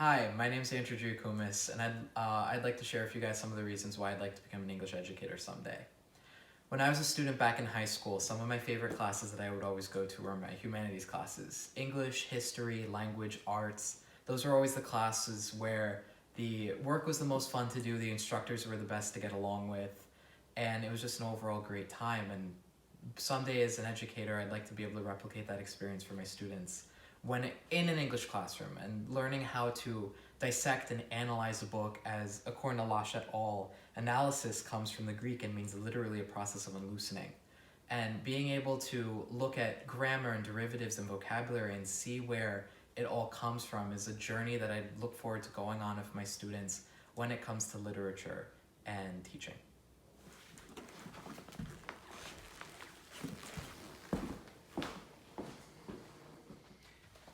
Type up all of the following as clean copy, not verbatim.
Hi, my name's Antero and I'd like to share with you guys some of the reasons why I'd like to become an English educator someday. When I was a student back in high school, some of my favorite classes that I would always go to were my humanities classes. English, history, language, arts. Those were always the classes where the work was the most fun to do, the instructors were the best to get along with, and it was just an overall great time. And someday as an educator, I'd like to be able to replicate that experience for my students when in an English classroom, and learning how to dissect and analyze a book, as according to Losh et al., analysis comes from the Greek and means literally a process of unloosening. And being able to look at grammar and derivatives and vocabulary and see where it all comes from is a journey that I look forward to going on with my students when it comes to literature and teaching.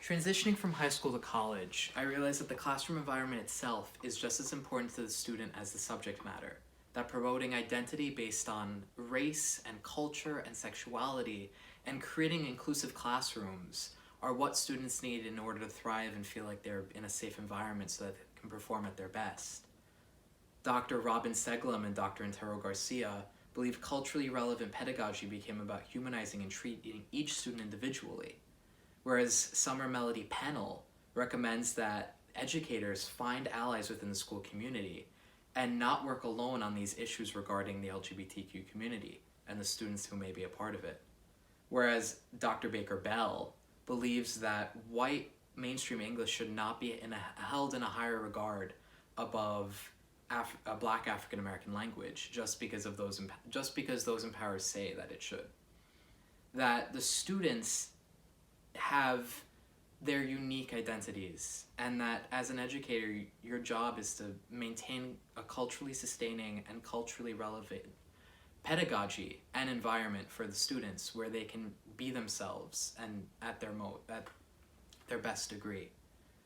Transitioning from high school to college, I realized that the classroom environment itself is just as important to the student as the subject matter. That promoting identity based on race and culture and sexuality and creating inclusive classrooms are what students need in order to thrive and feel like they're in a safe environment so that they can perform at their best. Dr. Robyn Seglem and Dr. Antero Garcia believe culturally relevant pedagogy became about humanizing and treating each student individually. Whereas Summer Melody Pennell recommends that educators find allies within the school community and not work alone on these issues regarding the LGBTQ community and the students who may be a part of it. Whereas Dr. Baker Bell believes that white mainstream English should not be held in a higher regard above a Black African American language just because those in power say that it should. That the students have their unique identities, and that as an educator, your job is to maintain a culturally sustaining and culturally relevant pedagogy and environment for the students where they can be themselves and at their best degree.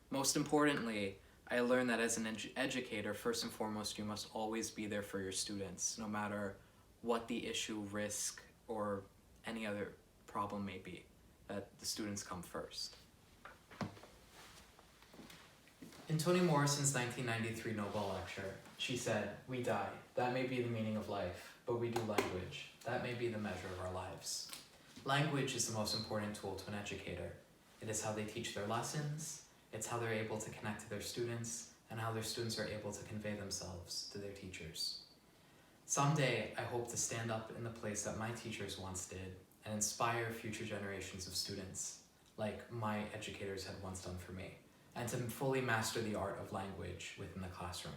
Most importantly, I learned that as an educator, first and foremost, you must always be there for your students, no matter what the issue, risk, or any other problem may be. That the students come first. In Toni Morrison's 1993 Nobel lecture, she said, "We die. That may be the meaning of life, but we do language. That may be the measure of our lives." Language is the most important tool to an educator. It is how they teach their lessons, it's how they're able to connect to their students, and how their students are able to convey themselves to their teachers. Someday, I hope to stand up in the place that my teachers once did and inspire future generations of students, like my educators had once done for me, and to fully master the art of language within the classroom.